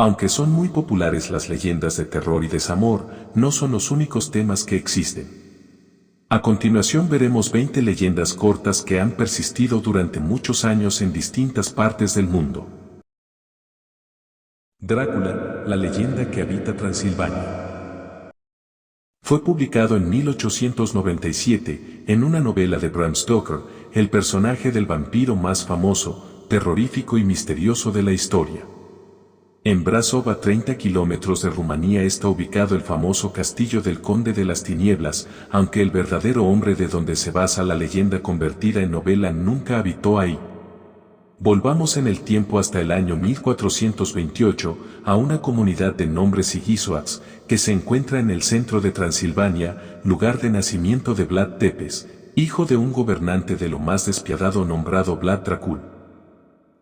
Aunque son muy populares las leyendas de terror y desamor, no son los únicos temas que existen. A continuación veremos 20 leyendas cortas que han persistido durante muchos años en distintas partes del mundo. Drácula, la leyenda que habita Transilvania. Fue publicado en 1897, en una novela de Bram Stoker, el personaje del vampiro más famoso, terrorífico y misterioso de la historia. En Brasov, a 30 kilómetros de Rumanía, está ubicado el famoso castillo del Conde de las Tinieblas, aunque el verdadero hombre de donde se basa la leyenda convertida en novela nunca habitó ahí. Volvamos en el tiempo hasta el año 1428, a una comunidad de nombre Sigisoax, que se encuentra en el centro de Transilvania, lugar de nacimiento de Vlad Tepes, hijo de un gobernante de lo más despiadado nombrado Vlad Dracul.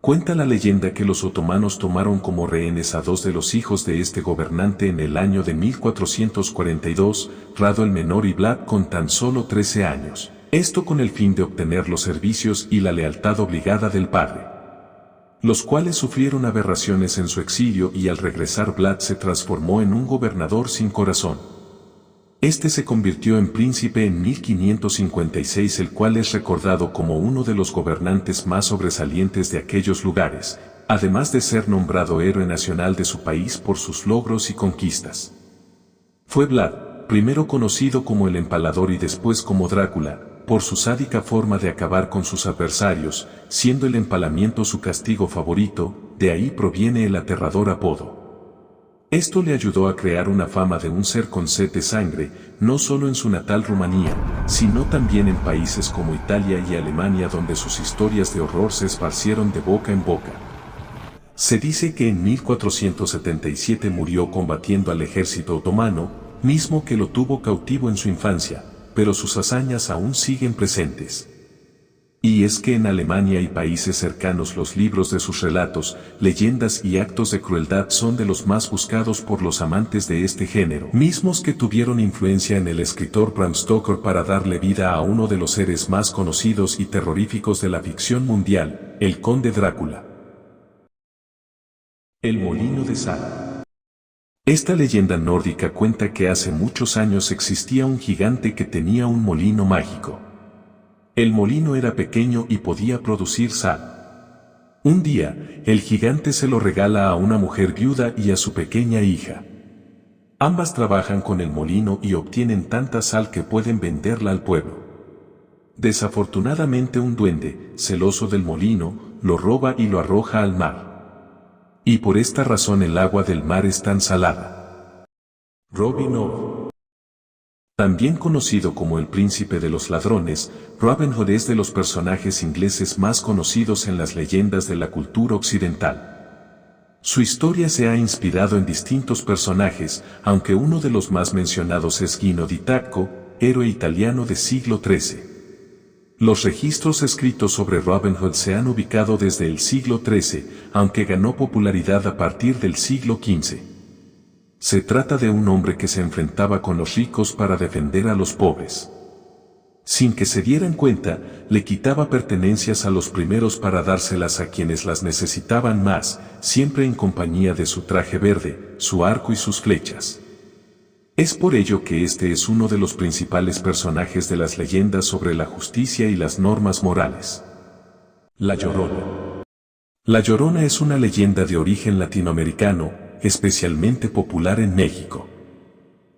Cuenta la leyenda que los otomanos tomaron como rehenes a 2 de los hijos de este gobernante en el año de 1442, Rado el menor y Vlad con tan solo 13 años. Esto con el fin de obtener los servicios y la lealtad obligada del padre. Los cuales sufrieron aberraciones en su exilio y al regresar Vlad se transformó en un gobernador sin corazón. Este se convirtió en príncipe en 1556, el cual es recordado como uno de los gobernantes más sobresalientes de aquellos lugares, además de ser nombrado héroe nacional de su país por sus logros y conquistas. Fue Vlad, primero conocido como el Empalador y después como Drácula, por su sádica forma de acabar con sus adversarios, siendo el empalamiento su castigo favorito, de ahí proviene el aterrador apodo. Esto le ayudó a crear una fama de un ser con sed de sangre, no solo en su natal Rumanía, sino también en países como Italia y Alemania, donde sus historias de horror se esparcieron de boca en boca. Se dice que en 1477 murió combatiendo al ejército otomano, mismo que lo tuvo cautivo en su infancia, pero sus hazañas aún siguen presentes. Y es que en Alemania y países cercanos los libros de sus relatos, leyendas y actos de crueldad son de los más buscados por los amantes de este género, mismos que tuvieron influencia en el escritor Bram Stoker para darle vida a uno de los seres más conocidos y terroríficos de la ficción mundial, el Conde Drácula. El molino de sal. Esta leyenda nórdica cuenta que hace muchos años existía un gigante que tenía un molino mágico. El molino era pequeño y podía producir sal. Un día, el gigante se lo regala a una mujer viuda y a su pequeña hija. Ambas trabajan con el molino y obtienen tanta sal que pueden venderla al pueblo. Desafortunadamente un duende, celoso del molino, lo roba y lo arroja al mar. Y por esta razón el agua del mar es tan salada. Robin Hood. También conocido como el príncipe de los ladrones, Robin Hood es de los personajes ingleses más conocidos en las leyendas de la cultura occidental. Su historia se ha inspirado en distintos personajes, aunque uno de los más mencionados es Gino di Tacco, héroe italiano del siglo XIII. Los registros escritos sobre Robin Hood se han ubicado desde el siglo XIII, aunque ganó popularidad a partir del siglo XV. Se trata de un hombre que se enfrentaba con los ricos para defender a los pobres. Sin que se dieran cuenta, le quitaba pertenencias a los primeros para dárselas a quienes las necesitaban más, siempre en compañía de su traje verde, su arco y sus flechas. Es por ello que este es uno de los principales personajes de las leyendas sobre la justicia y las normas morales. La Llorona. La Llorona es una leyenda de origen latinoamericano, especialmente popular en México.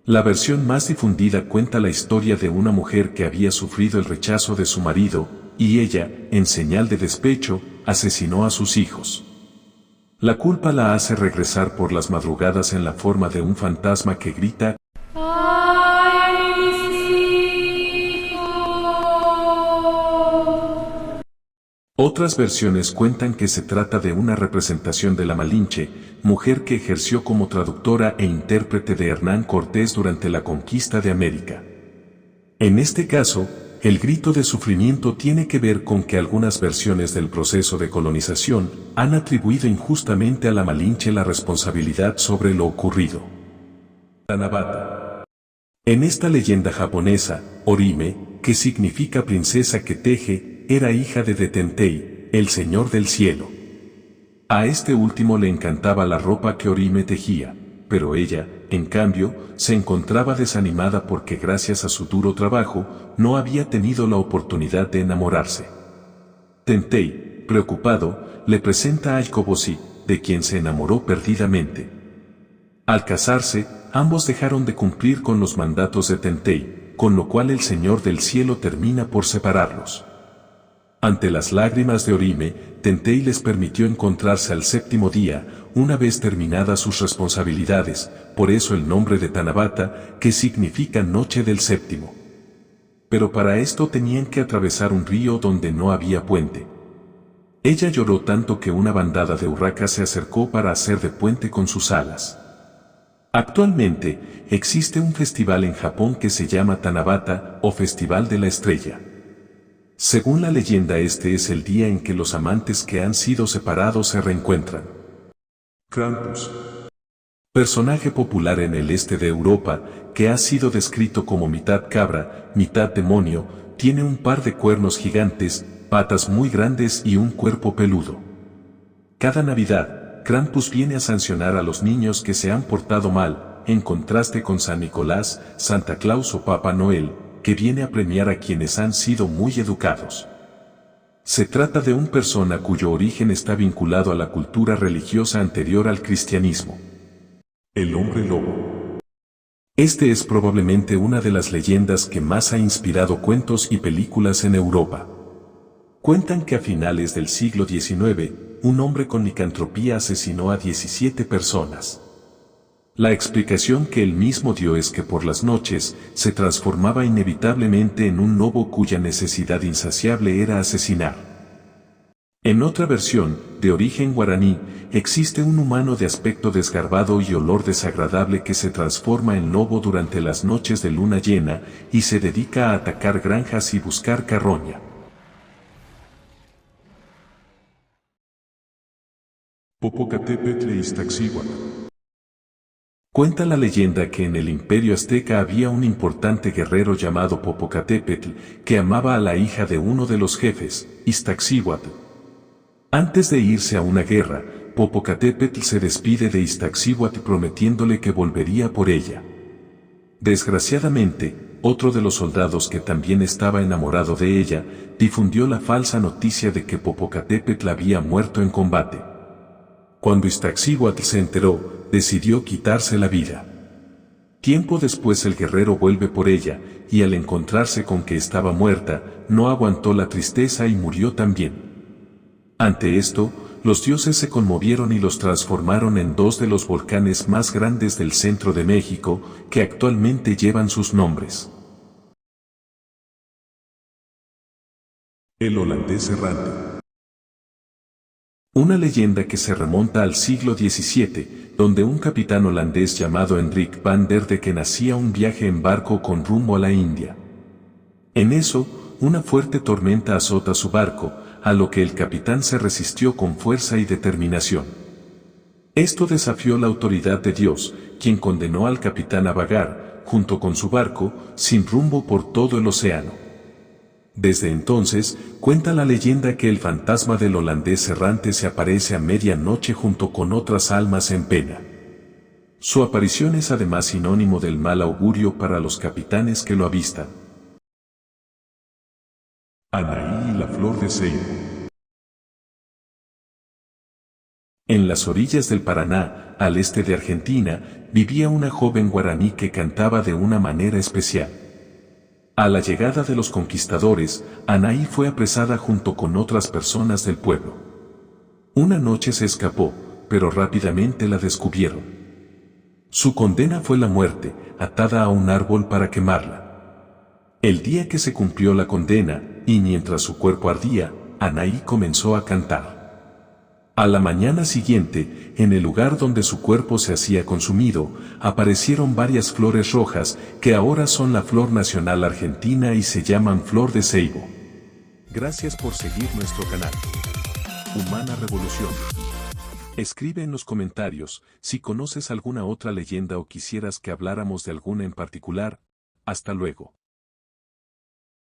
La versión más difundida cuenta la historia de una mujer que había sufrido el rechazo de su marido, y ella, en señal de despecho, asesinó a sus hijos. La culpa la hace regresar por las madrugadas en la forma de un fantasma que grita: Otras versiones cuentan que se trata de una representación de la Malinche, mujer que ejerció como traductora e intérprete de Hernán Cortés durante la conquista de América. En este caso, el grito de sufrimiento tiene que ver con que algunas versiones del proceso de colonización han atribuido injustamente a la Malinche la responsabilidad sobre lo ocurrido. Tanabata. En esta leyenda japonesa, Orime, que significa princesa que teje, era hija de Detentei, el señor del cielo. A este último le encantaba la ropa que Orime tejía, pero ella, en cambio, se encontraba desanimada porque gracias a su duro trabajo, no había tenido la oportunidad de enamorarse. Tentei, preocupado, le presenta a Ikobosi, de quien se enamoró perdidamente. Al casarse, ambos dejaron de cumplir con los mandatos de Tentei, con lo cual el Señor del Cielo termina por separarlos. Ante las lágrimas de Orime, Tentei les permitió encontrarse al séptimo día, una vez terminadas sus responsabilidades, por eso el nombre de Tanabata, que significa noche del séptimo. Pero para esto tenían que atravesar un río donde no había puente. Ella lloró tanto que una bandada de urracas se acercó para hacer de puente con sus alas. Actualmente, existe un festival en Japón que se llama Tanabata, o Festival de la Estrella. Según la leyenda, este es el día en que los amantes que han sido separados se reencuentran. Krampus. Personaje popular en el este de Europa, que ha sido descrito como mitad cabra, mitad demonio, tiene un par de cuernos gigantes, patas muy grandes y un cuerpo peludo. Cada Navidad, Krampus viene a sancionar a los niños que se han portado mal, en contraste con San Nicolás, Santa Claus o Papá Noel, que viene a premiar a quienes han sido muy educados. Se trata de una persona cuyo origen está vinculado a la cultura religiosa anterior al cristianismo. El hombre lobo. Este es probablemente una de las leyendas que más ha inspirado cuentos y películas en Europa. Cuentan que a finales del siglo XIX, un hombre con licantropía asesinó a 17 personas. La explicación que él mismo dio es que por las noches se transformaba inevitablemente en un lobo cuya necesidad insaciable era asesinar. En otra versión, de origen guaraní, existe un humano de aspecto desgarbado y olor desagradable que se transforma en lobo durante las noches de luna llena y se dedica a atacar granjas y buscar carroña. Popocatépetl e Iztaccíhuatl. Cuenta la leyenda que en el imperio azteca había un importante guerrero llamado Popocatépetl, que amaba a la hija de uno de los jefes, Iztaccíhuatl. Antes de irse a una guerra, Popocatépetl se despide de Iztaccíhuatl prometiéndole que volvería por ella. Desgraciadamente, otro de los soldados que también estaba enamorado de ella, difundió la falsa noticia de que Popocatépetl había muerto en combate. Cuando Iztaccíhuatl se enteró, decidió quitarse la vida. Tiempo después el guerrero vuelve por ella, y al encontrarse con que estaba muerta, no aguantó la tristeza y murió también. Ante esto, los dioses se conmovieron y los transformaron en dos de los volcanes más grandes del centro de México, que actualmente llevan sus nombres. El holandés errante. Una leyenda que se remonta al siglo XVII, donde un capitán holandés llamado Hendrik van der Decken hacía un viaje en barco con rumbo a la India. En eso, una fuerte tormenta azota su barco, a lo que el capitán se resistió con fuerza y determinación. Esto desafió la autoridad de Dios, quien condenó al capitán a vagar, junto con su barco, sin rumbo por todo el océano. Desde entonces, cuenta la leyenda que el fantasma del holandés errante se aparece a medianoche junto con otras almas en pena. Su aparición es además sinónimo del mal augurio para los capitanes que lo avistan. Anaí y la flor de ceibo. En las orillas del Paraná, al este de Argentina, vivía una joven guaraní que cantaba de una manera especial. A la llegada de los conquistadores, Anaí fue apresada junto con otras personas del pueblo. Una noche se escapó, pero rápidamente la descubrieron. Su condena fue la muerte, atada a un árbol para quemarla. El día que se cumplió la condena, y mientras su cuerpo ardía, Anaí comenzó a cantar. A la mañana siguiente, en el lugar donde su cuerpo se hacía consumido, aparecieron varias flores rojas que ahora son la flor nacional argentina y se llaman flor de ceibo. Gracias por seguir nuestro canal. Humana Revolución. Escribe en los comentarios si conoces alguna otra leyenda o quisieras que habláramos de alguna en particular. Hasta luego.